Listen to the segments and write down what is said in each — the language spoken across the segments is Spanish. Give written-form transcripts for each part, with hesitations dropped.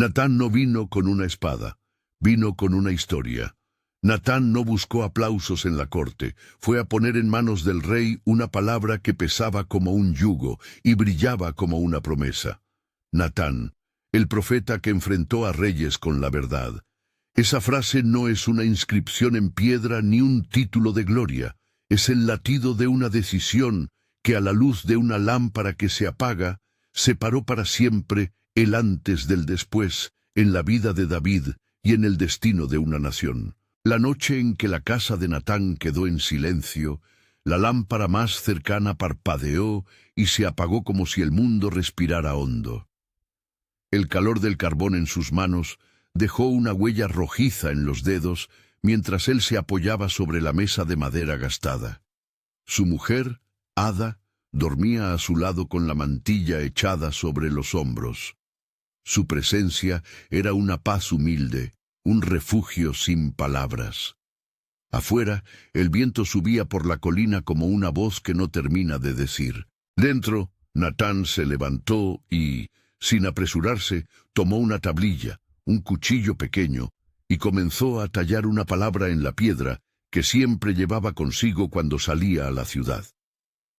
Natán no vino con una espada, vino con una historia. Natán no buscó aplausos en la corte, fue a poner en manos del rey una palabra que pesaba como un yugo y brillaba como una promesa. Natán, el profeta que enfrentó a reyes con la verdad. Esa frase no es una inscripción en piedra ni un título de gloria, es el latido de una decisión que a la luz de una lámpara que se apaga, separó para siempre el antes del después en la vida de David y en el destino de una nación. La noche en que la casa de Natán quedó en silencio, la lámpara más cercana parpadeó y se apagó como si el mundo respirara hondo. El calor del carbón en sus manos dejó una huella rojiza en los dedos mientras él se apoyaba sobre la mesa de madera gastada. Su mujer, Ada, dormía a su lado con la mantilla echada sobre los hombros. Su presencia era una paz humilde, un refugio sin palabras. Afuera, el viento subía por la colina como una voz que no termina de decir. Dentro, Natán se levantó y, sin apresurarse, tomó una tablilla, un cuchillo pequeño, y comenzó a tallar una palabra en la piedra que siempre llevaba consigo cuando salía a la ciudad.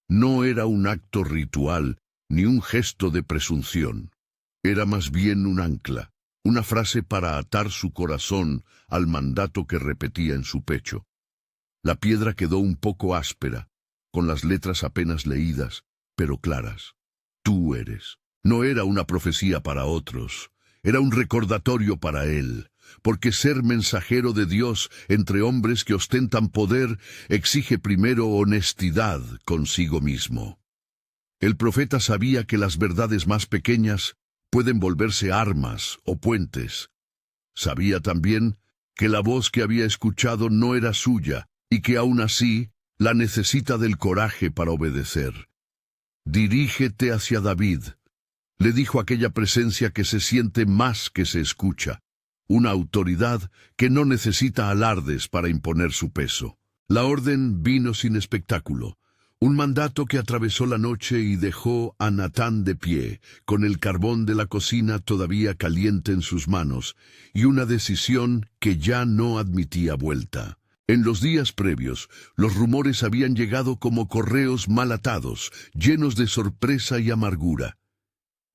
No era un acto ritual, ni un gesto de presunción. Era más bien un ancla, una frase para atar su corazón al mandato que repetía en su pecho. La piedra quedó un poco áspera, con las letras apenas leídas, pero claras. Tú eres. No era una profecía para otros, era un recordatorio para él, porque ser mensajero de Dios entre hombres que ostentan poder exige primero honestidad consigo mismo. El profeta sabía que las verdades más pequeñas pueden volverse armas o puentes. Sabía también que la voz que había escuchado no era suya y que aún así la necesita del coraje para obedecer. Dirígete hacia David, le dijo aquella presencia que se siente más que se escucha, una autoridad que no necesita alardes para imponer su peso. La orden vino sin espectáculo. Un mandato que atravesó la noche y dejó a Natán de pie, con el carbón de la cocina todavía caliente en sus manos, y una decisión que ya no admitía vuelta. En los días previos, los rumores habían llegado como correos mal atados, llenos de sorpresa y amargura.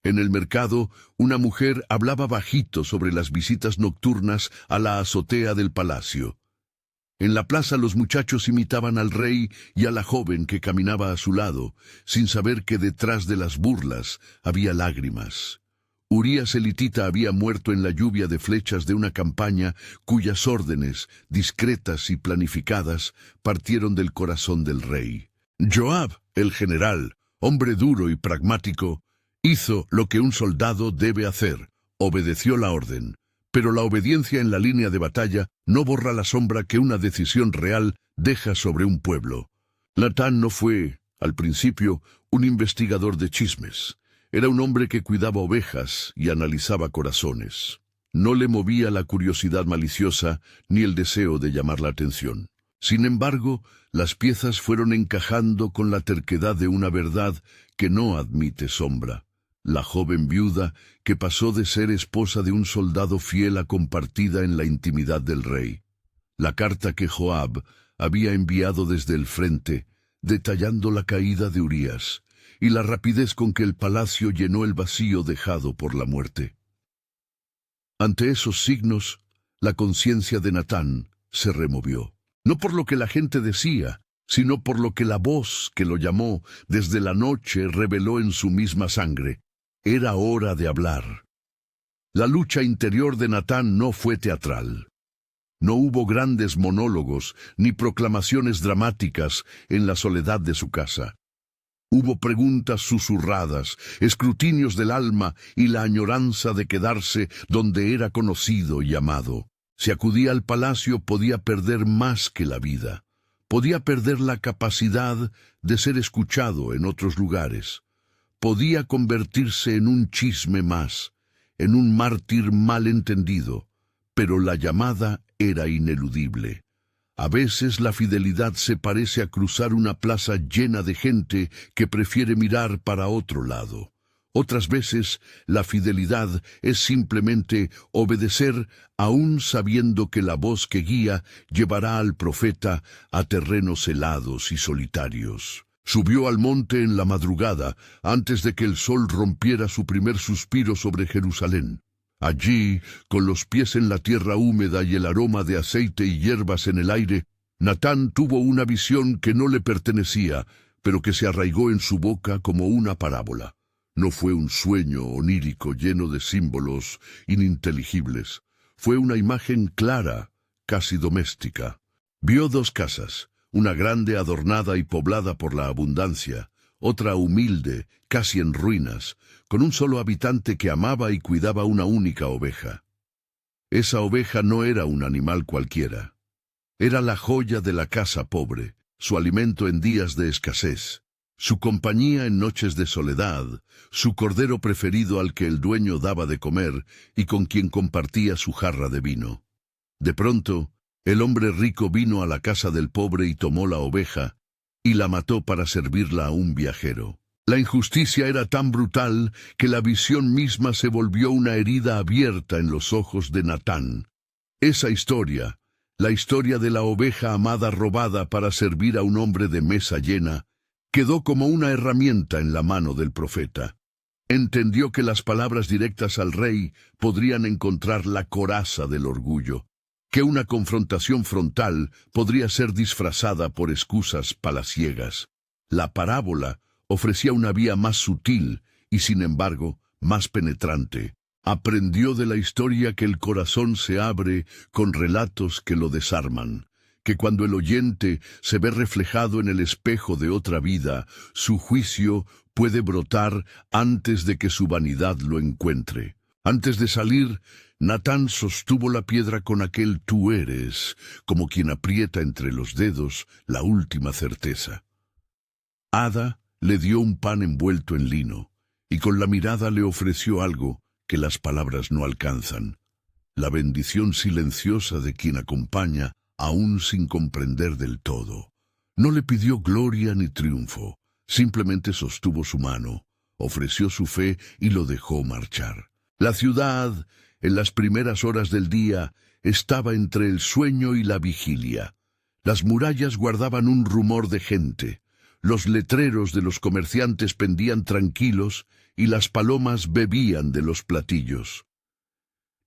En el mercado, una mujer hablaba bajito sobre las visitas nocturnas a la azotea del palacio. En la plaza los muchachos imitaban al rey y a la joven que caminaba a su lado, sin saber que detrás de las burlas había lágrimas. Urías elitita había muerto en la lluvia de flechas de una campaña cuyas órdenes, discretas y planificadas, partieron del corazón del rey. Joab, el general, hombre duro y pragmático, hizo lo que un soldado debe hacer, obedeció la orden. Pero la obediencia en la línea de batalla no borra la sombra que una decisión real deja sobre un pueblo. Natán no fue, al principio, un investigador de chismes. Era un hombre que cuidaba ovejas y analizaba corazones. No le movía la curiosidad maliciosa ni el deseo de llamar la atención. Sin embargo, las piezas fueron encajando con la terquedad de una verdad que no admite sombra. La joven viuda que pasó de ser esposa de un soldado fiel a compartida en la intimidad del rey. La carta que Joab había enviado desde el frente, detallando la caída de Urías, y la rapidez con que el palacio llenó el vacío dejado por la muerte. Ante esos signos, la conciencia de Natán se removió. No por lo que la gente decía, sino por lo que la voz que lo llamó desde la noche reveló en su misma sangre. Era hora de hablar. La lucha interior de Natán no fue teatral. No hubo grandes monólogos ni proclamaciones dramáticas en la soledad de su casa. Hubo preguntas susurradas, escrutinios del alma y la añoranza de quedarse donde era conocido y amado. Si acudía al palacio podía perder más que la vida. Podía perder la capacidad de ser escuchado en otros lugares. Podía convertirse en un chisme más, en un mártir mal entendido, pero la llamada era ineludible. A veces la fidelidad se parece a cruzar una plaza llena de gente que prefiere mirar para otro lado. Otras veces, la fidelidad es simplemente obedecer aún sabiendo que la voz que guía llevará al profeta a terrenos helados y solitarios. Subió al monte en la madrugada, antes de que el sol rompiera su primer suspiro sobre Jerusalén. Allí, con los pies en la tierra húmeda y el aroma de aceite y hierbas en el aire, Natán tuvo una visión que no le pertenecía, pero que se arraigó en su boca como una parábola. No fue un sueño onírico lleno de símbolos ininteligibles. Fue una imagen clara, casi doméstica. Vio dos casas, una grande adornada y poblada por la abundancia, otra humilde, casi en ruinas, con un solo habitante que amaba y cuidaba una única oveja. Esa oveja no era un animal cualquiera. Era la joya de la casa pobre, su alimento en días de escasez, su compañía en noches de soledad, su cordero preferido al que el dueño daba de comer y con quien compartía su jarra de vino. De pronto, el hombre rico vino a la casa del pobre y tomó la oveja, y la mató para servirla a un viajero. La injusticia era tan brutal que la visión misma se volvió una herida abierta en los ojos de Natán. Esa historia, la historia de la oveja amada robada para servir a un hombre de mesa llena, quedó como una herramienta en la mano del profeta. Entendió que las palabras directas al rey podrían encontrar la coraza del orgullo, que una confrontación frontal podría ser disfrazada por excusas palaciegas. La parábola ofrecía una vía más sutil y, sin embargo, más penetrante. Aprendió de la historia que el corazón se abre con relatos que lo desarman, que cuando el oyente se ve reflejado en el espejo de otra vida, su juicio puede brotar antes de que su vanidad lo encuentre. Antes de salir, Natán sostuvo la piedra con aquel tú eres, como quien aprieta entre los dedos la última certeza. Ada le dio un pan envuelto en lino, y con la mirada le ofreció algo que las palabras no alcanzan, la bendición silenciosa de quien acompaña, aún sin comprender del todo. No le pidió gloria ni triunfo, simplemente sostuvo su mano, ofreció su fe y lo dejó marchar. La ciudad, en las primeras horas del día, estaba entre el sueño y la vigilia. Las murallas guardaban un rumor de gente, los letreros de los comerciantes pendían tranquilos y las palomas bebían de los platillos.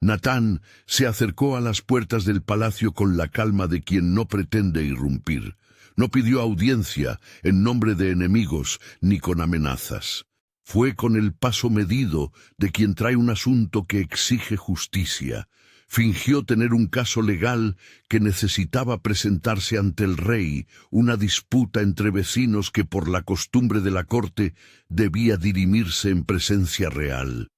Natán se acercó a las puertas del palacio con la calma de quien no pretende irrumpir. No pidió audiencia en nombre de enemigos ni con amenazas. Fue con el paso medido de quien trae un asunto que exige justicia. Fingió tener un caso legal que necesitaba presentarse ante el rey, una disputa entre vecinos que por la costumbre de la corte debía dirimirse en presencia real.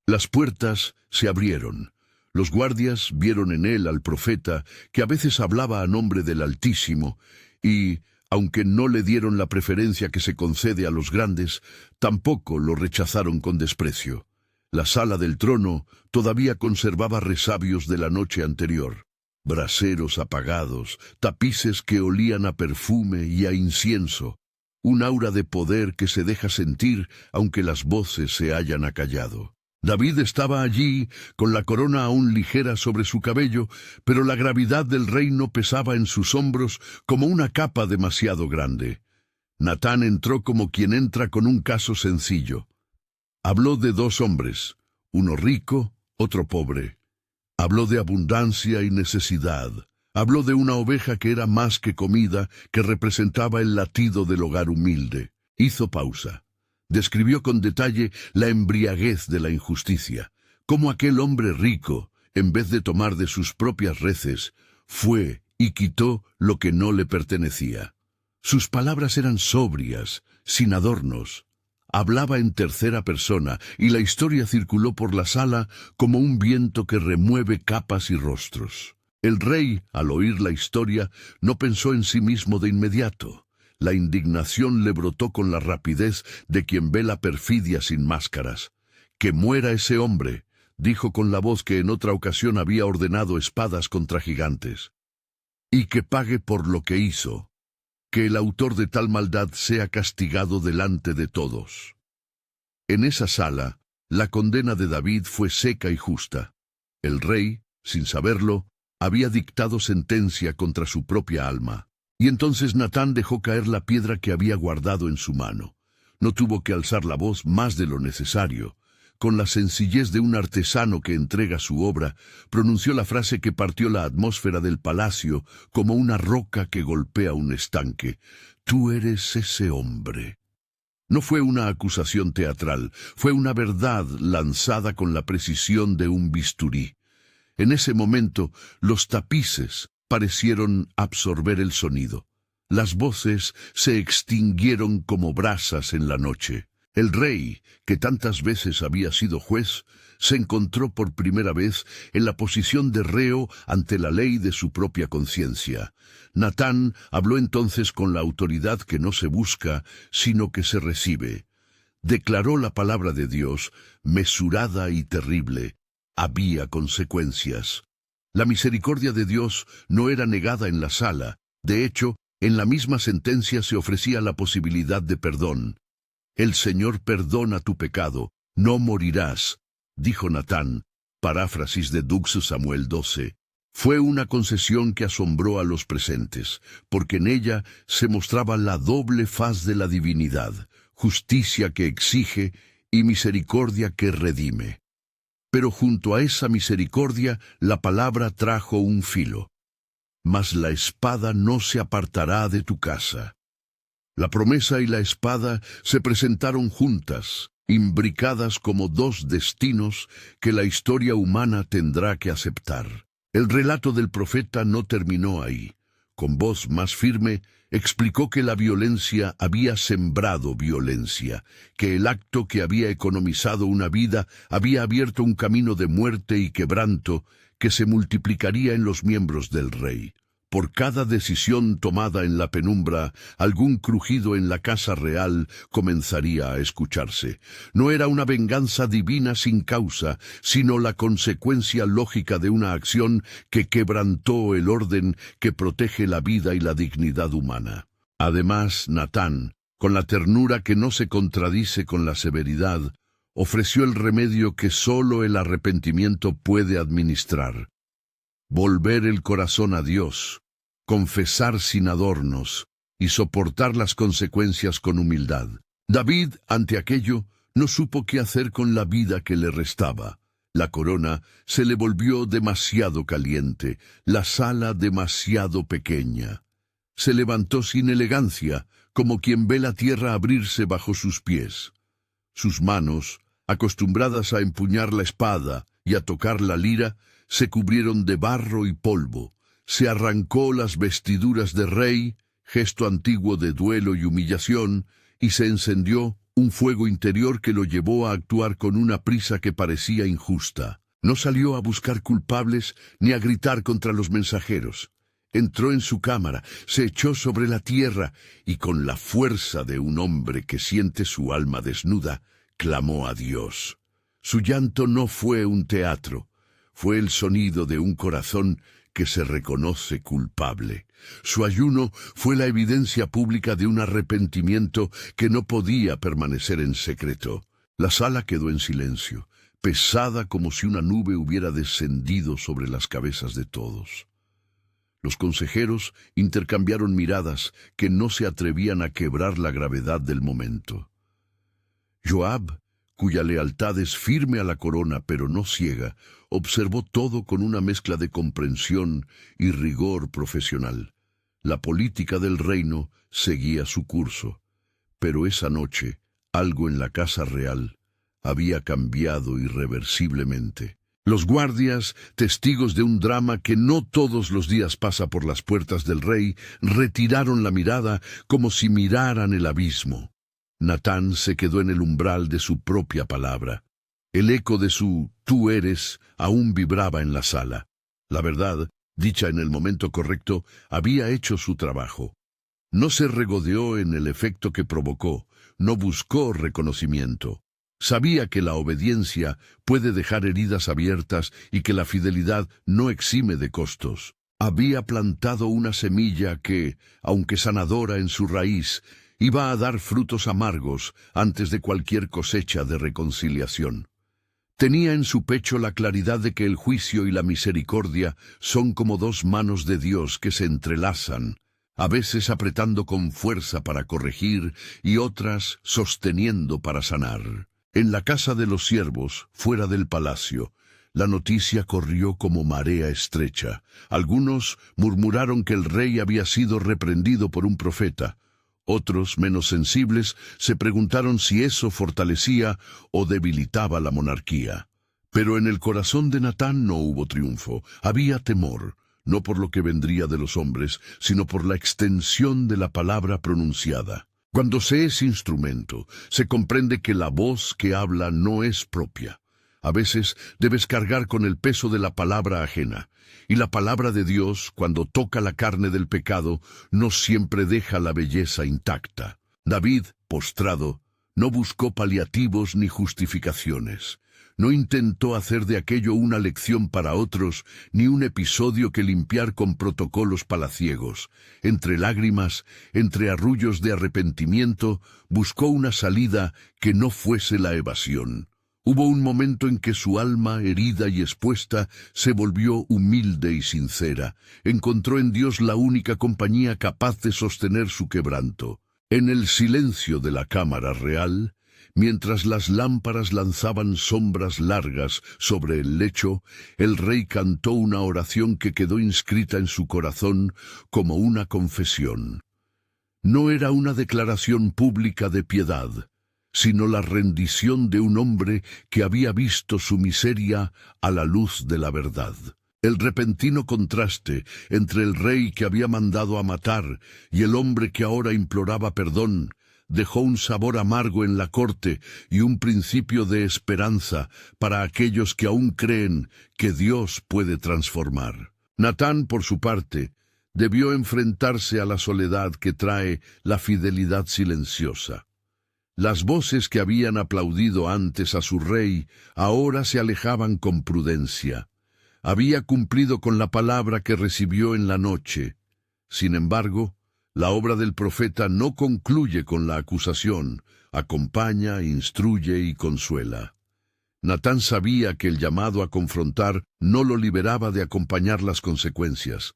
Las puertas se abrieron. Los guardias vieron en él al profeta, que a veces hablaba a nombre del Altísimo, y, aunque no le dieron la preferencia que se concede a los grandes, tampoco lo rechazaron con desprecio. La sala del trono todavía conservaba resabios de la noche anterior. Braseros apagados, tapices que olían a perfume y a incienso, un aura de poder que se deja sentir aunque las voces se hayan acallado. David estaba allí, con la corona aún ligera sobre su cabello, pero la gravedad del reino pesaba en sus hombros como una capa demasiado grande. Natán entró como quien entra con un caso sencillo. Habló de dos hombres, uno rico, otro pobre. Habló de abundancia y necesidad. Habló de una oveja que era más que comida, que representaba el latido del hogar humilde. Hizo pausa. Describió con detalle la embriaguez de la injusticia, cómo aquel hombre rico, en vez de tomar de sus propias reces, fue y quitó lo que no le pertenecía. Sus palabras eran sobrias, sin adornos. Hablaba en tercera persona, y la historia circuló por la sala como un viento que remueve capas y rostros. El rey, al oír la historia, no pensó en sí mismo de inmediato. La indignación le brotó con la rapidez de quien ve la perfidia sin máscaras. «Que muera ese hombre», dijo con la voz que en otra ocasión había ordenado espadas contra gigantes. «Y que pague por lo que hizo. Que el autor de tal maldad sea castigado delante de todos». En esa sala, la condena de David fue seca y justa. El rey, sin saberlo, había dictado sentencia contra su propia alma. Y entonces Natán dejó caer la piedra que había guardado en su mano. No tuvo que alzar la voz más de lo necesario. Con la sencillez de un artesano que entrega su obra, pronunció la frase que partió la atmósfera del palacio como una roca que golpea un estanque. «Tú eres ese hombre». No fue una acusación teatral, fue una verdad lanzada con la precisión de un bisturí. En ese momento, los tapices parecieron absorber el sonido. Las voces se extinguieron como brasas en la noche. El rey, que tantas veces había sido juez, se encontró por primera vez en la posición de reo ante la ley de su propia conciencia. Natán habló entonces con la autoridad que no se busca, sino que se recibe. Declaró la palabra de Dios, mesurada y terrible. Había consecuencias. La misericordia de Dios no era negada en la sala. De hecho, en la misma sentencia se ofrecía la posibilidad de perdón. «El Señor perdona tu pecado, no morirás», dijo Natán, paráfrasis de 2 Samuel 12. Fue una concesión que asombró a los presentes, porque en ella se mostraba la doble faz de la divinidad, justicia que exige y misericordia que redime. Pero junto a esa misericordia, la palabra trajo un filo. «Mas la espada no se apartará de tu casa». La promesa y la espada se presentaron juntas, imbricadas como dos destinos que la historia humana tendrá que aceptar. El relato del profeta no terminó ahí. Con voz más firme, explicó que la violencia había sembrado violencia, que el acto que había economizado una vida había abierto un camino de muerte y quebranto que se multiplicaría en los miembros del rey. Por cada decisión tomada en la penumbra, algún crujido en la casa real comenzaría a escucharse. No era una venganza divina sin causa, sino la consecuencia lógica de una acción que quebrantó el orden que protege la vida y la dignidad humana. Además, Natán, con la ternura que no se contradice con la severidad, ofreció el remedio que sólo el arrepentimiento puede administrar. Volver el corazón a Dios, confesar sin adornos y soportar las consecuencias con humildad. David, ante aquello, no supo qué hacer con la vida que le restaba. La corona se le volvió demasiado caliente, la sala demasiado pequeña. Se levantó sin elegancia, como quien ve la tierra abrirse bajo sus pies. Sus manos, acostumbradas a empuñar la espada y a tocar la lira, se cubrieron de barro y polvo. Se arrancó las vestiduras de rey, gesto antiguo de duelo y humillación, y se encendió un fuego interior que lo llevó a actuar con una prisa que parecía injusta. No salió a buscar culpables ni a gritar contra los mensajeros. Entró en su cámara, se echó sobre la tierra y con la fuerza de un hombre que siente su alma desnuda, clamó a Dios. Su llanto no fue un teatro, fue el sonido de un corazón que se reconoce culpable. Su ayuno fue la evidencia pública de un arrepentimiento que no podía permanecer en secreto. La sala quedó en silencio, pesada como si una nube hubiera descendido sobre las cabezas de todos. Los consejeros intercambiaron miradas que no se atrevían a quebrar la gravedad del momento. Joab, cuya lealtad es firme a la corona pero no ciega, observó todo con una mezcla de comprensión y rigor profesional. La política del reino seguía su curso, pero esa noche algo en la casa real había cambiado irreversiblemente. Los guardias, testigos de un drama que no todos los días pasa por las puertas del rey, retiraron la mirada como si miraran el abismo. Natán se quedó en el umbral de su propia palabra. El eco de su «tú eres» aún vibraba en la sala. La verdad, dicha en el momento correcto, había hecho su trabajo. No se regodeó en el efecto que provocó, no buscó reconocimiento. Sabía que la obediencia puede dejar heridas abiertas y que la fidelidad no exime de costos. Había plantado una semilla que, aunque sanadora en su raíz, Iba a dar frutos amargos antes de cualquier cosecha de reconciliación. Tenía en su pecho la claridad de que el juicio y la misericordia son como dos manos de Dios que se entrelazan, a veces apretando con fuerza para corregir y otras sosteniendo para sanar. En la casa de los siervos, fuera del palacio, la noticia corrió como marea estrecha. Algunos murmuraron que el rey había sido reprendido por un profeta. Otros, menos sensibles, se preguntaron si eso fortalecía o debilitaba la monarquía. Pero en el corazón de Natán no hubo triunfo. Había temor, no por lo que vendría de los hombres, sino por la extensión de la palabra pronunciada. Cuando se es instrumento, se comprende que la voz que habla no es propia. A veces debes cargar con el peso de la palabra ajena, y la palabra de Dios, cuando toca la carne del pecado, no siempre deja la belleza intacta. David, postrado, no buscó paliativos ni justificaciones. No intentó hacer de aquello una lección para otros, ni un episodio que limpiar con protocolos palaciegos. Entre lágrimas, entre arrullos de arrepentimiento, buscó una salida que no fuese la evasión. Hubo un momento en que su alma, herida y expuesta, se volvió humilde y sincera. Encontró en Dios la única compañía capaz de sostener su quebranto. En el silencio de la cámara real, mientras las lámparas lanzaban sombras largas sobre el lecho, el rey cantó una oración que quedó inscrita en su corazón como una confesión. No era una declaración pública de piedad, sino la rendición de un hombre que había visto su miseria a la luz de la verdad. El repentino contraste entre el rey que había mandado a matar y el hombre que ahora imploraba perdón dejó un sabor amargo en la corte y un principio de esperanza para aquellos que aún creen que Dios puede transformar. Natán, por su parte, debió enfrentarse a la soledad que trae la fidelidad silenciosa. Las voces que habían aplaudido antes a su rey ahora se alejaban con prudencia. Había cumplido con la palabra que recibió en la noche. Sin embargo, la obra del profeta no concluye con la acusación, acompaña, instruye y consuela. Natán sabía que el llamado a confrontar no lo liberaba de acompañar las consecuencias.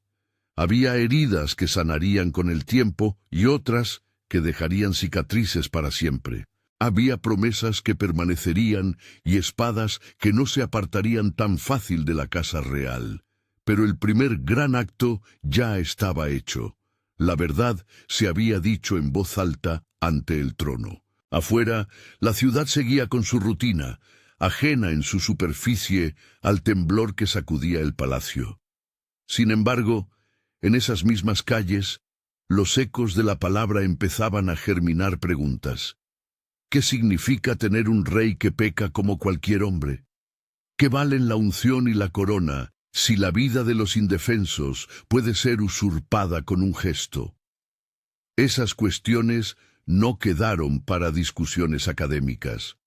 Había heridas que sanarían con el tiempo y otras que dejarían cicatrices para siempre. Había promesas que permanecerían y espadas que no se apartarían tan fácil de la casa real. Pero el primer gran acto ya estaba hecho. La verdad se había dicho en voz alta ante el trono. Afuera, la ciudad seguía con su rutina, ajena en su superficie al temblor que sacudía el palacio. Sin embargo, en esas mismas calles, los ecos de la palabra empezaban a germinar preguntas. ¿Qué significa tener un rey que peca como cualquier hombre? ¿Qué valen la unción y la corona si la vida de los indefensos puede ser usurpada con un gesto? Esas cuestiones no quedaron para discusiones académicas.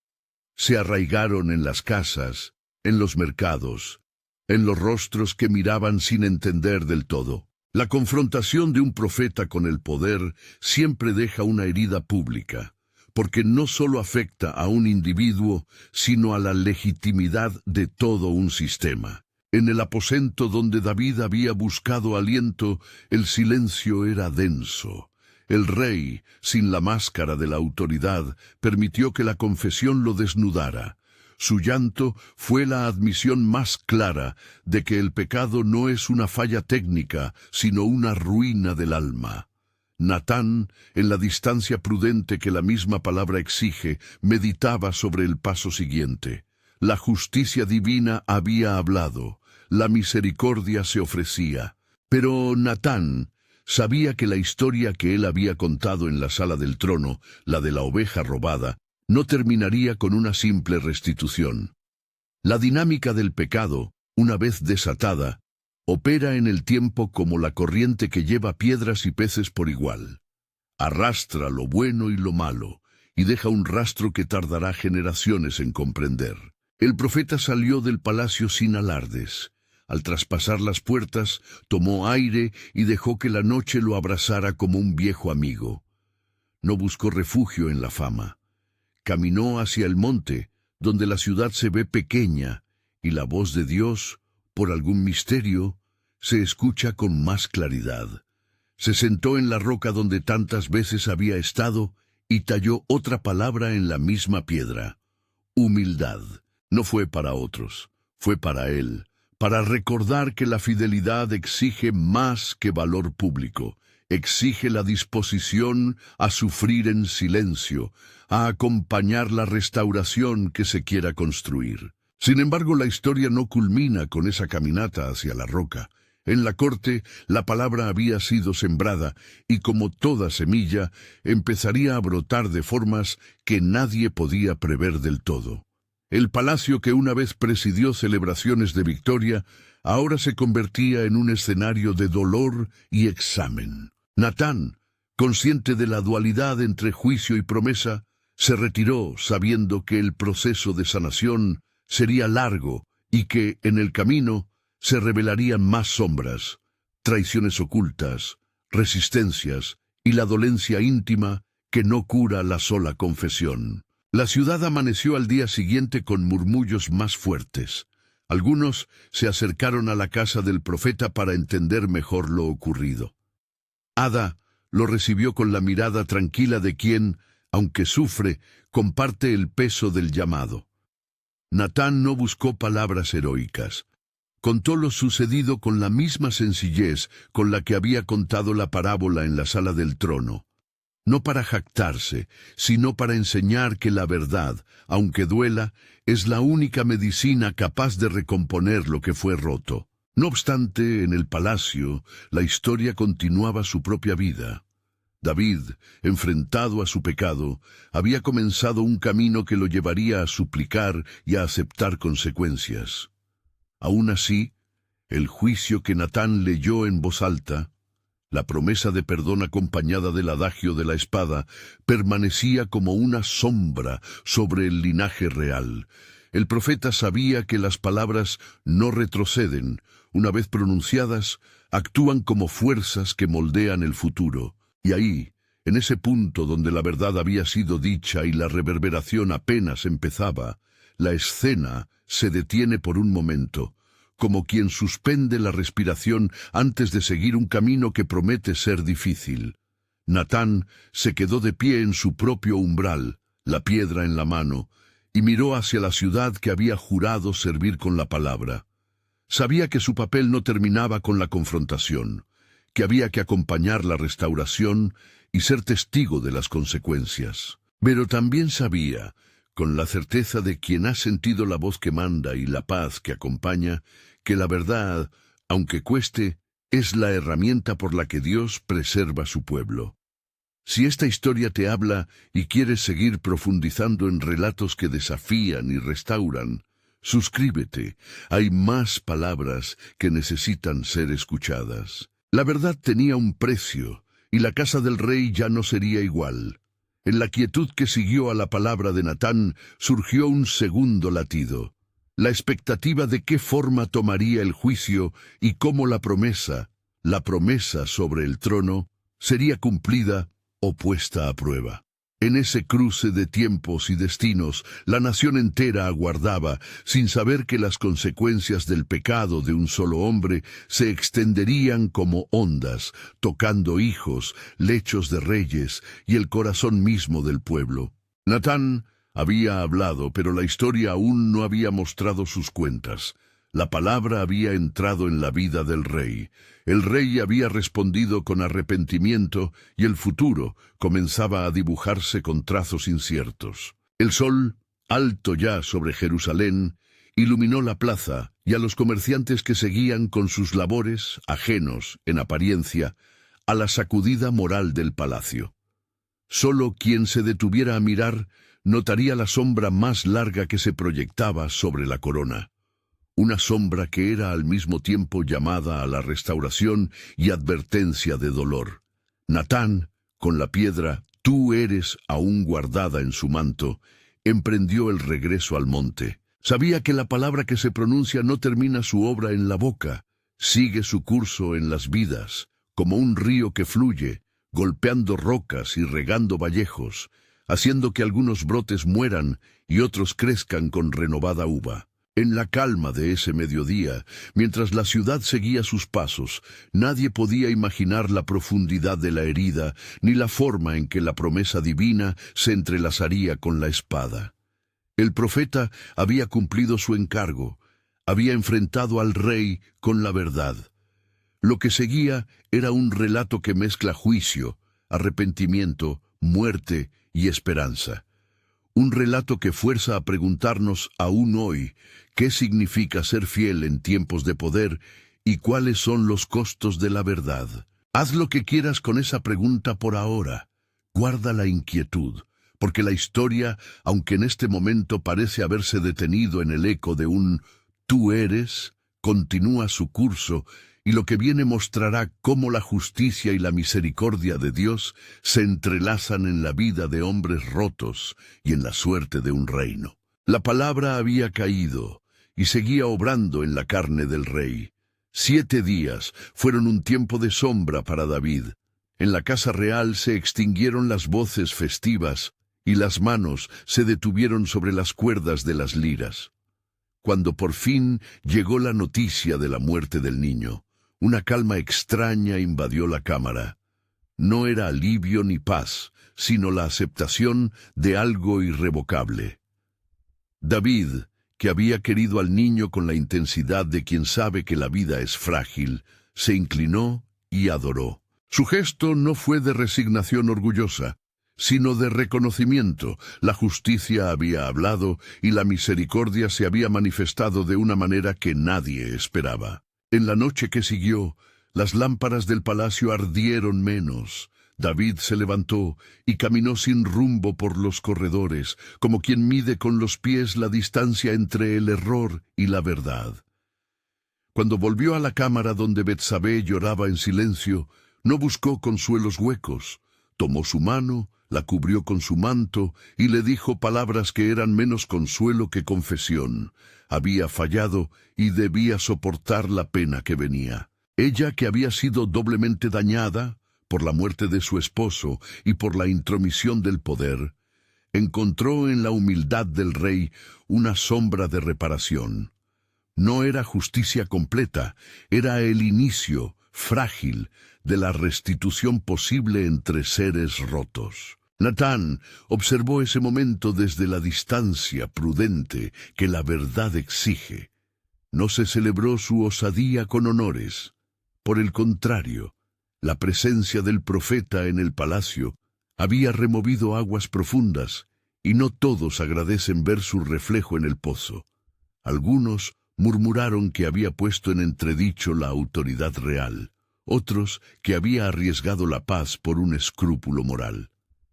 Se arraigaron en las casas, en los mercados, en los rostros que miraban sin entender del todo. La confrontación de un profeta con el poder siempre deja una herida pública, porque no solo afecta a un individuo, sino a la legitimidad de todo un sistema. En el aposento donde David había buscado aliento, el silencio era denso. El rey, sin la máscara de la autoridad, permitió que la confesión lo desnudara. Su llanto fue la admisión más clara de que el pecado no es una falla técnica, sino una ruina del alma. Natán, en la distancia prudente que la misma palabra exige, meditaba sobre el paso siguiente. La justicia divina había hablado, la misericordia se ofrecía. Pero Natán sabía que la historia que él había contado en la sala del trono, la de la oveja robada, no terminaría con una simple restitución. La dinámica del pecado, una vez desatada, opera en el tiempo como la corriente que lleva piedras y peces por igual. Arrastra lo bueno y lo malo, y deja un rastro que tardará generaciones en comprender. El profeta salió del palacio sin alardes. Al traspasar las puertas, tomó aire y dejó que la noche lo abrazara como un viejo amigo. no buscó refugio en la fama. Caminó hacia el monte, donde la ciudad se ve pequeña, y la voz de Dios, por algún misterio, se escucha con más claridad. Se sentó en la roca donde tantas veces había estado y talló otra palabra en la misma piedra: humildad. No fue para otros, fue para él, para recordar que la fidelidad exige más que valor público, exige la disposición a sufrir en silencio, a acompañar la restauración que se quiera construir. Sin embargo, la historia no culmina con esa caminata hacia la roca. En la corte, la palabra había sido sembrada y, como toda semilla, empezaría a brotar de formas que nadie podía prever del todo. El palacio que una vez presidió celebraciones de victoria, ahora se convertía en un escenario de dolor y examen. Natán, consciente de la dualidad entre juicio y promesa, se retiró sabiendo que el proceso de sanación sería largo y que, en el camino, se revelarían más sombras, traiciones ocultas, resistencias y la dolencia íntima que no cura la sola confesión. La ciudad amaneció al día siguiente con murmullos más fuertes. Algunos se acercaron a la casa del profeta para entender mejor lo ocurrido. Ada lo recibió con la mirada tranquila de quien, aunque sufre, comparte el peso del llamado. Natán no buscó palabras heroicas. Contó lo sucedido con la misma sencillez con la que había contado la parábola en la sala del trono. No para jactarse, sino para enseñar que la verdad, aunque duela, es la única medicina capaz de recomponer lo que fue roto. No obstante, en el palacio, la historia continuaba su propia vida. David, enfrentado a su pecado, había comenzado un camino que lo llevaría a suplicar y a aceptar consecuencias. Aún así, el juicio que Natán leyó en voz alta, la promesa de perdón acompañada del adagio de la espada, permanecía como una sombra sobre el linaje real. El profeta sabía que las palabras no retroceden. Una vez pronunciadas, actúan como fuerzas que moldean el futuro. Y ahí, en ese punto donde la verdad había sido dicha y la reverberación apenas empezaba, la escena se detiene por un momento, como quien suspende la respiración antes de seguir un camino que promete ser difícil. Natán se quedó de pie en su propio umbral, la piedra en la mano, y miró hacia la ciudad que había jurado servir con la palabra. Sabía que su papel no terminaba con la confrontación, que había que acompañar la restauración y ser testigo de las consecuencias. Pero también sabía, con la certeza de quien ha sentido la voz que manda y la paz que acompaña, que la verdad, aunque cueste, es la herramienta por la que Dios preserva su pueblo. Si esta historia te habla y quieres seguir profundizando en relatos que desafían y restauran, suscríbete. Hay más palabras que necesitan ser escuchadas. La verdad tenía un precio, y la casa del rey ya no sería igual. En la quietud que siguió a la palabra de Natán surgió un segundo latido, la expectativa de qué forma tomaría el juicio y cómo la promesa sobre el trono, sería cumplida o puesta a prueba. En ese cruce de tiempos y destinos, la nación entera aguardaba, sin saber que las consecuencias del pecado de un solo hombre se extenderían como ondas, tocando hijos, lechos de reyes y el corazón mismo del pueblo. Natán había hablado, pero la historia aún no había mostrado sus cuentas. La palabra había entrado en la vida del rey. El rey había respondido con arrepentimiento y el futuro comenzaba a dibujarse con trazos inciertos. El sol, alto ya sobre Jerusalén, iluminó la plaza y a los comerciantes que seguían con sus labores, ajenos, en apariencia, a la sacudida moral del palacio. Solo quien se detuviera a mirar notaría la sombra más larga que se proyectaba sobre la corona. Una sombra que era al mismo tiempo llamada a la restauración y advertencia de dolor. Natán, con la piedra «Tú eres aún guardada en su manto», emprendió el regreso al monte. Sabía que la palabra que se pronuncia no termina su obra en la boca, sigue su curso en las vidas, como un río que fluye, golpeando rocas y regando vallejos, haciendo que algunos brotes mueran y otros crezcan con renovada uva. En la calma de ese mediodía, mientras la ciudad seguía sus pasos, nadie podía imaginar la profundidad de la herida, ni la forma en que la promesa divina se entrelazaría con la espada. El profeta había cumplido su encargo, había enfrentado al rey con la verdad. Lo que seguía era un relato que mezcla juicio, arrepentimiento, muerte y esperanza. Un relato que fuerza a preguntarnos aún hoy qué significa ser fiel en tiempos de poder y cuáles son los costos de la verdad. Haz lo que quieras con esa pregunta por ahora. Guarda la inquietud, porque la historia, aunque en este momento parece haberse detenido en el eco de un «tú eres», continúa su curso, y lo que viene mostrará cómo la justicia y la misericordia de Dios se entrelazan en la vida de hombres rotos y en la suerte de un reino. La palabra había caído y seguía obrando en la carne del rey. 7 días fueron un tiempo de sombra para David. En la casa real se extinguieron las voces festivas y las manos se detuvieron sobre las cuerdas de las liras. Cuando por fin llegó la noticia de la muerte del niño, una calma extraña invadió la cámara. No era alivio ni paz, sino la aceptación de algo irrevocable. David, que había querido al niño con la intensidad de quien sabe que la vida es frágil, se inclinó y adoró. Su gesto no fue de resignación orgullosa, sino de reconocimiento. La justicia había hablado y la misericordia se había manifestado de una manera que nadie esperaba. En la noche que siguió, las lámparas del palacio ardieron menos. David se levantó y caminó sin rumbo por los corredores, como quien mide con los pies la distancia entre el error y la verdad. Cuando volvió a la cámara donde Betsabé lloraba en silencio, no buscó consuelos huecos. Tomó su mano, la cubrió con su manto y le dijo palabras que eran menos consuelo que confesión. Había fallado y debía soportar la pena que venía. Ella, que había sido doblemente dañada por la muerte de su esposo y por la intromisión del poder, encontró en la humildad del rey una sombra de reparación. No era justicia completa, era el inicio, frágil, de la restitución posible entre seres rotos. Natán observó ese momento desde la distancia prudente que la verdad exige. No se celebró su osadía con honores. Por el contrario, la presencia del profeta en el palacio había removido aguas profundas, y no todos agradecen ver su reflejo en el pozo. Algunos murmuraron que había puesto en entredicho la autoridad real, otros que había arriesgado la paz por un escrúpulo moral.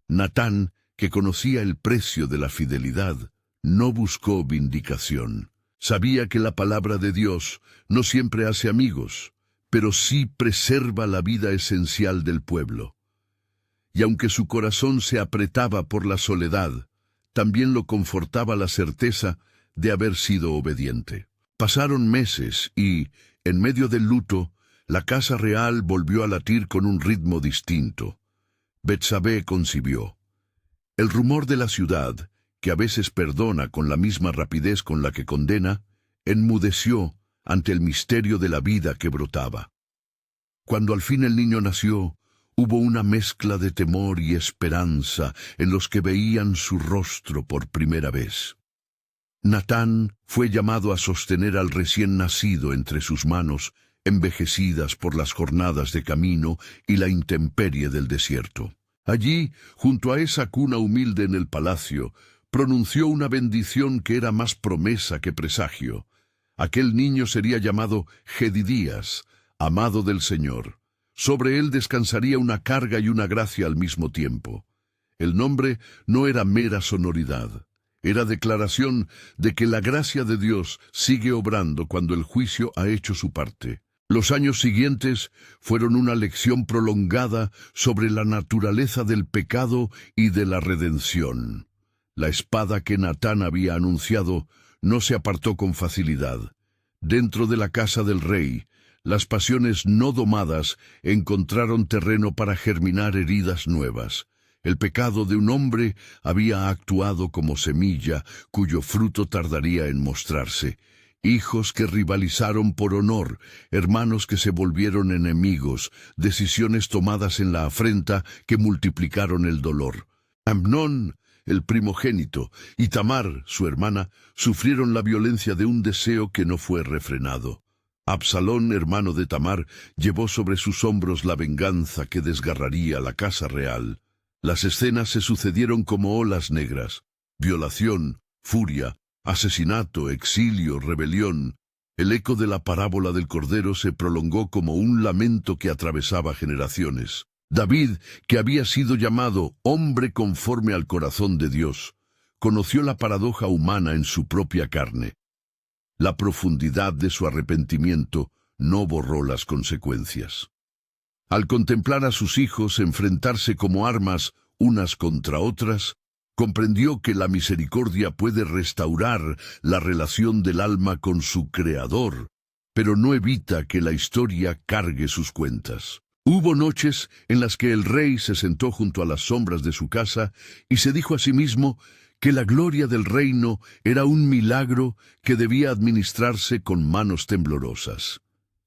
Natán, que conocía el precio de la fidelidad, no buscó vindicación. Sabía que la palabra de Dios no siempre hace amigos, pero sí preserva la vida esencial del pueblo. Y aunque su corazón se apretaba por la soledad, también lo confortaba la certeza de haber sido obediente. Pasaron meses y, en medio del luto, la casa real volvió a latir con un ritmo distinto. Betsabé concibió. El rumor de la ciudad, que a veces perdona con la misma rapidez con la que condena, enmudeció ante el misterio de la vida que brotaba. Cuando al fin el niño nació, hubo una mezcla de temor y esperanza en los que veían su rostro por primera vez. Natán fue llamado a sostener al recién nacido entre sus manos, envejecidas por las jornadas de camino y la intemperie del desierto. Allí, junto a esa cuna humilde en el palacio, pronunció una bendición que era más promesa que presagio. Aquel niño sería llamado Jedidías, amado del Señor. Sobre él descansaría una carga y una gracia al mismo tiempo. El nombre no era mera sonoridad. Era declaración de que la gracia de Dios sigue obrando cuando el juicio ha hecho su parte. Los años siguientes fueron una lección prolongada sobre la naturaleza del pecado y de la redención. La espada que Natán había anunciado no se apartó con facilidad. Dentro de la casa del rey, Las pasiones no domadas encontraron terreno para germinar heridas nuevas. El pecado de un hombre había actuado como semilla, cuyo fruto tardaría en mostrarse. Hijos que rivalizaron por honor, hermanos que se volvieron enemigos, decisiones tomadas en la afrenta que multiplicaron el dolor. Amnón, el primogénito, y Tamar, su hermana, sufrieron la violencia de un deseo que no fue refrenado. Absalón, hermano de Tamar, llevó sobre sus hombros la venganza que desgarraría la casa real. Las escenas se sucedieron como olas negras: violación, furia, asesinato, exilio, rebelión. El eco de la parábola del Cordero se prolongó como un lamento que atravesaba generaciones. David, que había sido llamado hombre conforme al corazón de Dios, conoció la paradoja humana en su propia carne. La profundidad de su arrepentimiento no borró las consecuencias. Al contemplar a sus hijos enfrentarse como armas unas contra otras, comprendió que la misericordia puede restaurar la relación del alma con su Creador, pero no evita que la historia cargue sus cuentas. Hubo noches en las que el rey se sentó junto a las sombras de su casa y se dijo a sí mismo que la gloria del reino era un milagro que debía administrarse con manos temblorosas.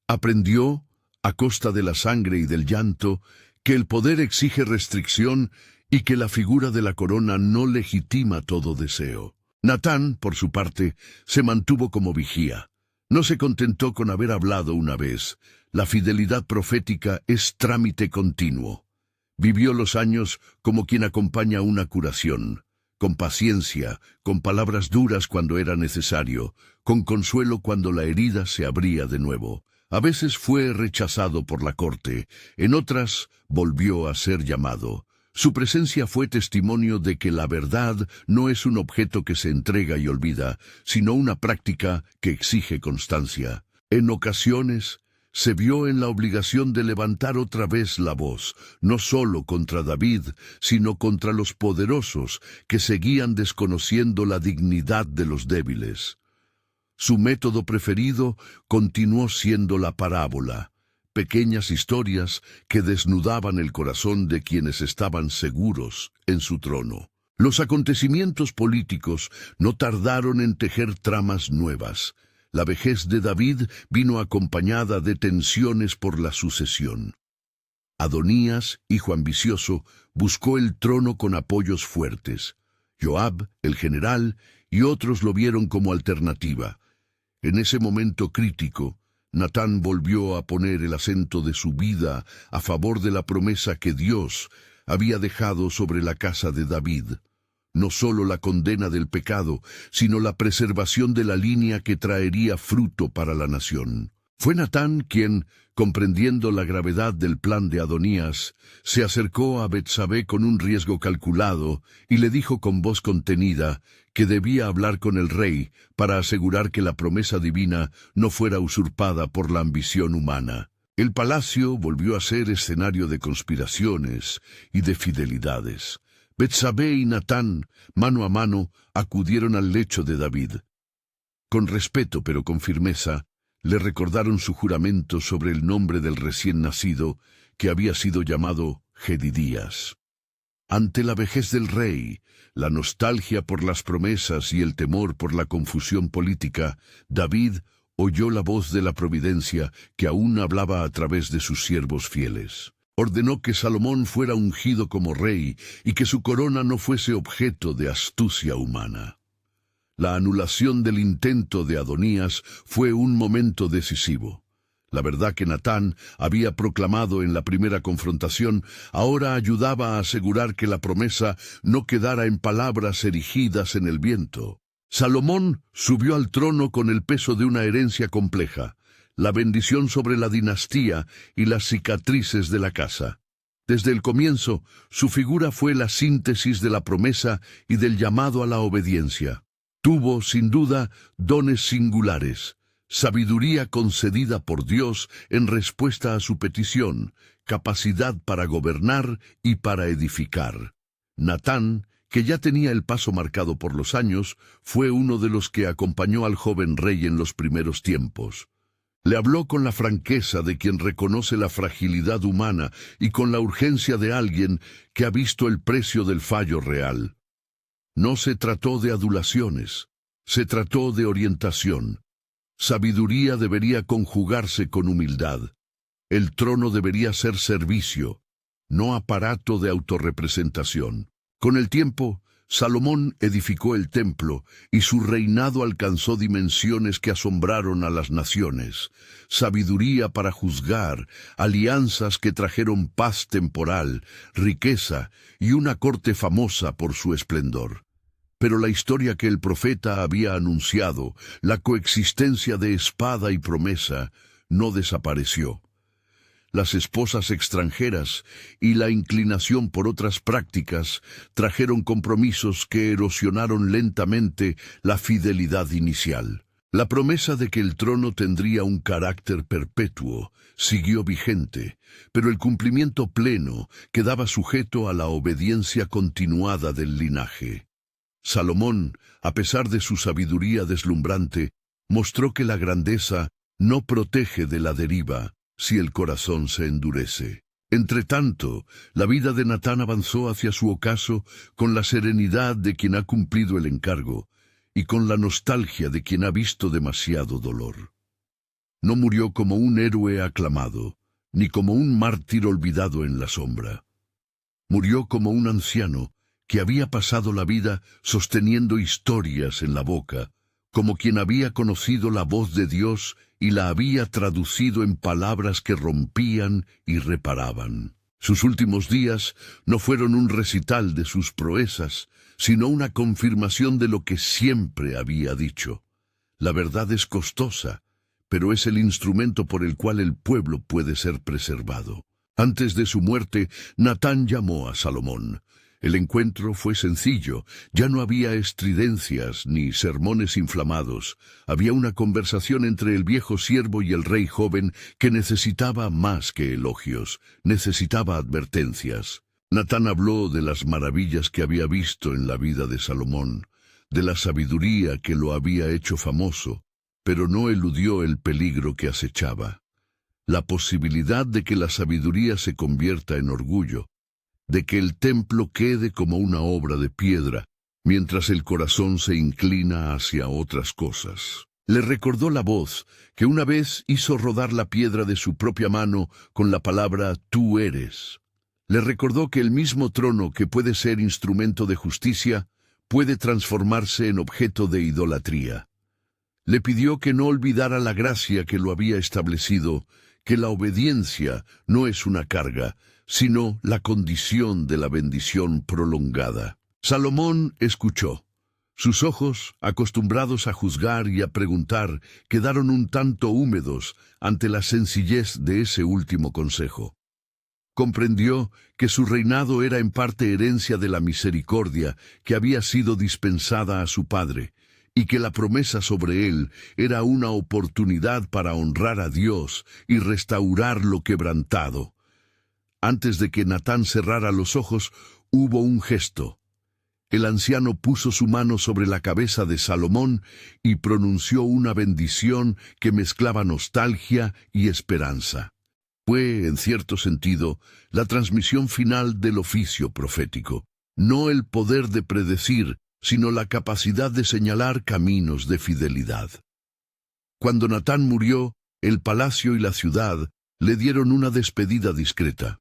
Aprendió, a costa de la sangre y del llanto, que el poder exige restricción y que la figura de la corona no legitima todo deseo. Natán, por su parte, se mantuvo como vigía. No se contentó con haber hablado una vez. La fidelidad profética es trámite continuo. Vivió los años como quien acompaña una curación, con paciencia, con palabras duras cuando era necesario, con consuelo cuando la herida se abría de nuevo. A veces fue rechazado por la corte, en otras volvió a ser llamado. Su presencia fue testimonio de que la verdad no es un objeto que se entrega y olvida, sino una práctica que exige constancia. En ocasiones, se vio en la obligación de levantar otra vez la voz, no solo contra David, sino contra los poderosos que seguían desconociendo la dignidad de los débiles. Su método preferido continuó siendo la parábola, pequeñas historias que desnudaban el corazón de quienes estaban seguros en su trono. Los acontecimientos políticos no tardaron en tejer tramas nuevas. La vejez de David vino acompañada de tensiones por la sucesión. Adonías, hijo ambicioso, buscó el trono con apoyos fuertes. Joab, el general, y otros lo vieron como alternativa. En ese momento crítico, Natán volvió a poner el acento de su vida a favor de la promesa que Dios había dejado sobre la casa de David. No solo la condena del pecado, sino la preservación de la línea que traería fruto para la nación. Fue Natán quien, comprendiendo la gravedad del plan de Adonías, se acercó a Betsabé con un riesgo calculado y le dijo con voz contenida que debía hablar con el rey para asegurar que la promesa divina no fuera usurpada por la ambición humana. El palacio volvió a ser escenario de conspiraciones y de fidelidades. Betsabé y Natán, mano a mano, acudieron al lecho de David. Con respeto pero con firmeza, le recordaron su juramento sobre el nombre del recién nacido, que había sido llamado Jedidías. Ante la vejez del rey, la nostalgia por las promesas y el temor por la confusión política, David oyó la voz de la providencia que aún hablaba a través de sus siervos fieles. Ordenó que Salomón fuera ungido como rey y que su corona no fuese objeto de astucia humana. La anulación del intento de Adonías fue un momento decisivo. La verdad que Natán había proclamado en la primera confrontación ahora ayudaba a asegurar que la promesa no quedara en palabras erigidas en el viento. Salomón subió al trono con el peso de una herencia compleja, la bendición sobre la dinastía y las cicatrices de la casa. Desde el comienzo, su figura fue la síntesis de la promesa y del llamado a la obediencia. Tuvo, sin duda, dones singulares, sabiduría concedida por Dios en respuesta a su petición, capacidad para gobernar y para edificar. Natán, que ya tenía el paso marcado por los años, fue uno de los que acompañó al joven rey en los primeros tiempos. Le habló con la franqueza de quien reconoce la fragilidad humana y con la urgencia de alguien que ha visto el precio del fallo real. No se trató de adulaciones, se trató de orientación. Sabiduría debería conjugarse con humildad. El trono debería ser servicio, no aparato de autorrepresentación. Con el tiempo, Salomón edificó el templo y su reinado alcanzó dimensiones que asombraron a las naciones. Sabiduría para juzgar, alianzas que trajeron paz temporal, riqueza y una corte famosa por su esplendor. Pero la historia que el profeta había anunciado, la coexistencia de espada y promesa, no desapareció. Las esposas extranjeras y la inclinación por otras prácticas trajeron compromisos que erosionaron lentamente la fidelidad inicial. La promesa de que el trono tendría un carácter perpetuo siguió vigente, pero el cumplimiento pleno quedaba sujeto a la obediencia continuada del linaje. Salomón, a pesar de su sabiduría deslumbrante, mostró que la grandeza no protege de la deriva, si el corazón se endurece. Entretanto, la vida de Natán avanzó hacia su ocaso con la serenidad de quien ha cumplido el encargo y con la nostalgia de quien ha visto demasiado dolor. No murió como un héroe aclamado, ni como un mártir olvidado en la sombra. Murió como un anciano que había pasado la vida sosteniendo historias en la boca, como quien había conocido la voz de Dios y la había traducido en palabras que rompían y reparaban. Sus últimos días no fueron un recital de sus proezas, sino una confirmación de lo que siempre había dicho. La verdad es costosa, pero es el instrumento por el cual el pueblo puede ser preservado. Antes de su muerte, Natán llamó a Salomón. El encuentro fue sencillo, ya no había estridencias ni sermones inflamados. Había una conversación entre el viejo siervo y el rey joven que necesitaba más que elogios, necesitaba advertencias. Natán habló de las maravillas que había visto en la vida de Salomón, de la sabiduría que lo había hecho famoso, pero no eludió el peligro que acechaba. La posibilidad de que la sabiduría se convierta en orgullo, de que el templo quede como una obra de piedra, mientras el corazón se inclina hacia otras cosas. Le recordó la voz que una vez hizo rodar la piedra de su propia mano con la palabra «tú eres». Le recordó que el mismo trono que puede ser instrumento de justicia puede transformarse en objeto de idolatría. Le pidió que no olvidara la gracia que lo había establecido, que la obediencia no es una carga, sino la condición de la bendición prolongada. Salomón escuchó. Sus ojos, acostumbrados a juzgar y a preguntar, quedaron un tanto húmedos ante la sencillez de ese último consejo. Comprendió que su reinado era en parte herencia de la misericordia que había sido dispensada a su padre, y que la promesa sobre él era una oportunidad para honrar a Dios y restaurar lo quebrantado. Antes de que Natán cerrara los ojos, hubo un gesto. El anciano puso su mano sobre la cabeza de Salomón y pronunció una bendición que mezclaba nostalgia y esperanza. Fue, en cierto sentido, la transmisión final del oficio profético. No el poder de predecir, sino la capacidad de señalar caminos de fidelidad. Cuando Natán murió, el palacio y la ciudad le dieron una despedida discreta.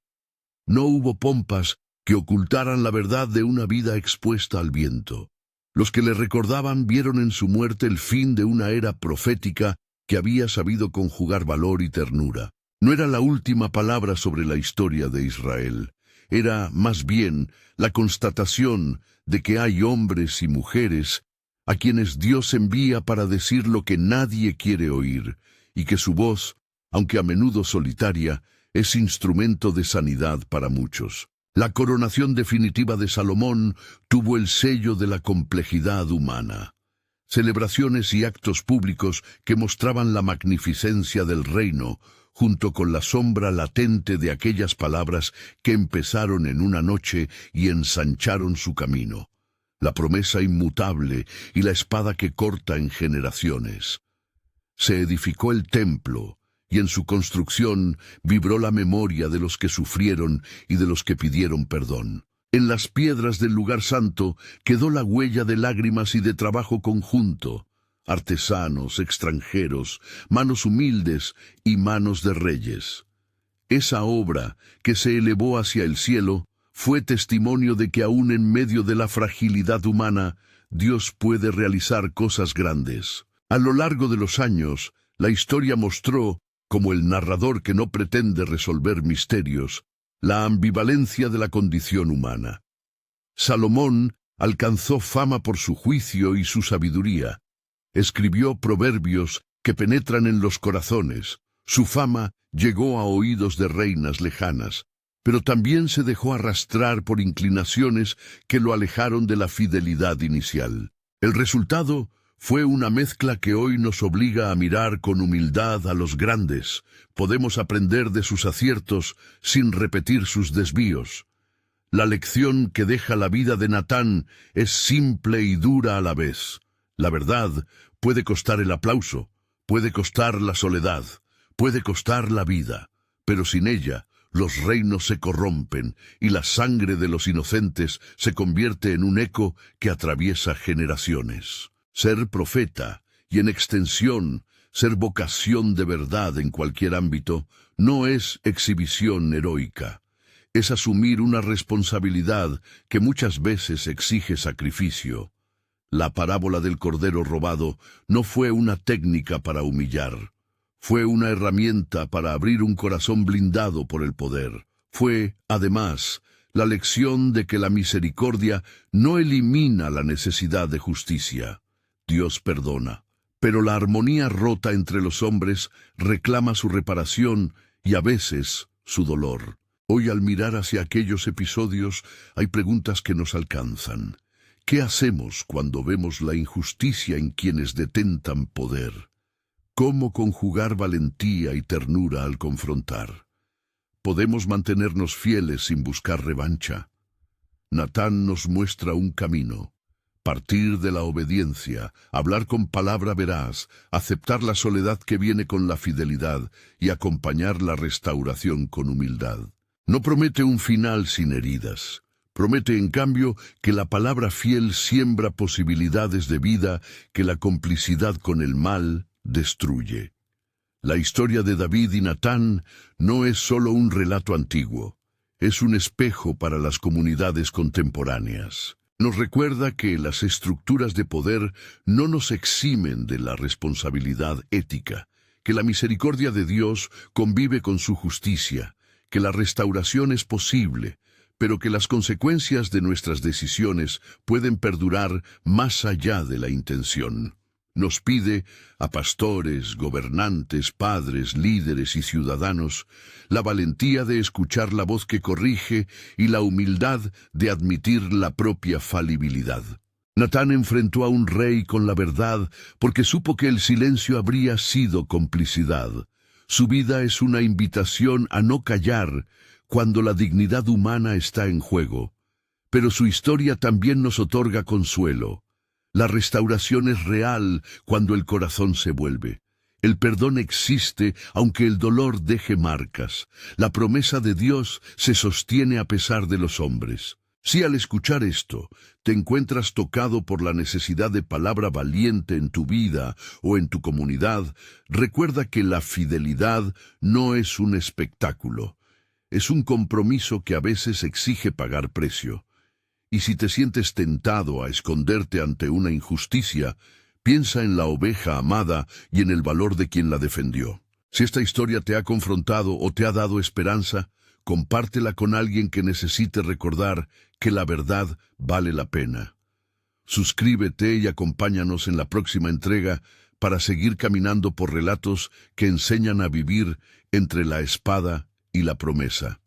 No hubo pompas que ocultaran la verdad de una vida expuesta al viento. Los que le recordaban vieron en su muerte el fin de una era profética que había sabido conjugar valor y ternura. No era la última palabra sobre la historia de Israel. Era, más bien, la constatación de que hay hombres y mujeres a quienes Dios envía para decir lo que nadie quiere oír, y que su voz, aunque a menudo solitaria, es instrumento de sanidad para muchos. La coronación definitiva de Salomón tuvo el sello de la complejidad humana. Celebraciones y actos públicos que mostraban la magnificencia del reino, junto con la sombra latente de aquellas palabras que empezaron en una noche y ensancharon su camino. La promesa inmutable y la espada que corta en generaciones. Se edificó el templo, y en su construcción vibró la memoria de los que sufrieron y de los que pidieron perdón. En las piedras del lugar santo quedó la huella de lágrimas y de trabajo conjunto, artesanos, extranjeros, manos humildes y manos de reyes. Esa obra, que se elevó hacia el cielo, fue testimonio de que aún en medio de la fragilidad humana, Dios puede realizar cosas grandes. A lo largo de los años, la historia mostró, como el narrador que no pretende resolver misterios, la ambivalencia de la condición humana. Salomón alcanzó fama por su juicio y su sabiduría. Escribió proverbios que penetran en los corazones. Su fama llegó a oídos de reinas lejanas, pero también se dejó arrastrar por inclinaciones que lo alejaron de la fidelidad inicial. El resultado fue una mezcla que hoy nos obliga a mirar con humildad a los grandes. Podemos aprender de sus aciertos sin repetir sus desvíos. La lección que deja la vida de Natán es simple y dura a la vez. La verdad puede costar el aplauso, puede costar la soledad, puede costar la vida, pero sin ella los reinos se corrompen y la sangre de los inocentes se convierte en un eco que atraviesa generaciones. Ser profeta, y en extensión, ser vocación de verdad en cualquier ámbito, no es exhibición heroica. Es asumir una responsabilidad que muchas veces exige sacrificio. La parábola del cordero robado no fue una técnica para humillar. Fue una herramienta para abrir un corazón blindado por el poder. Fue, además, la lección de que la misericordia no elimina la necesidad de justicia. Dios perdona, pero la armonía rota entre los hombres reclama su reparación y a veces su dolor. Hoy, al mirar hacia aquellos episodios, hay preguntas que nos alcanzan. ¿Qué hacemos cuando vemos la injusticia en quienes detentan poder? ¿Cómo conjugar valentía y ternura al confrontar? ¿Podemos mantenernos fieles sin buscar revancha? Natán nos muestra un camino. Partir de la obediencia, hablar con palabra veraz, aceptar la soledad que viene con la fidelidad y acompañar la restauración con humildad. No promete un final sin heridas. Promete, en cambio, que la palabra fiel siembra posibilidades de vida que la complicidad con el mal destruye. La historia de David y Natán no es solo un relato antiguo, es un espejo para las comunidades contemporáneas. Nos recuerda que las estructuras de poder no nos eximen de la responsabilidad ética, que la misericordia de Dios convive con su justicia, que la restauración es posible, pero que las consecuencias de nuestras decisiones pueden perdurar más allá de la intención. Nos pide a pastores, gobernantes, padres, líderes y ciudadanos la valentía de escuchar la voz que corrige y la humildad de admitir la propia falibilidad. Natán enfrentó a un rey con la verdad porque supo que el silencio habría sido complicidad. Su vida es una invitación a no callar cuando la dignidad humana está en juego. Pero su historia también nos otorga consuelo. La restauración es real cuando el corazón se vuelve. El perdón existe aunque el dolor deje marcas. La promesa de Dios se sostiene a pesar de los hombres. Si al escuchar esto te encuentras tocado por la necesidad de palabra valiente en tu vida o en tu comunidad, recuerda que la fidelidad no es un espectáculo. Es un compromiso que a veces exige pagar precio. Y si te sientes tentado a esconderte ante una injusticia, piensa en la oveja amada y en el valor de quien la defendió. Si esta historia te ha confrontado o te ha dado esperanza, compártela con alguien que necesite recordar que la verdad vale la pena. Suscríbete y acompáñanos en la próxima entrega para seguir caminando por relatos que enseñan a vivir entre la espada y la promesa.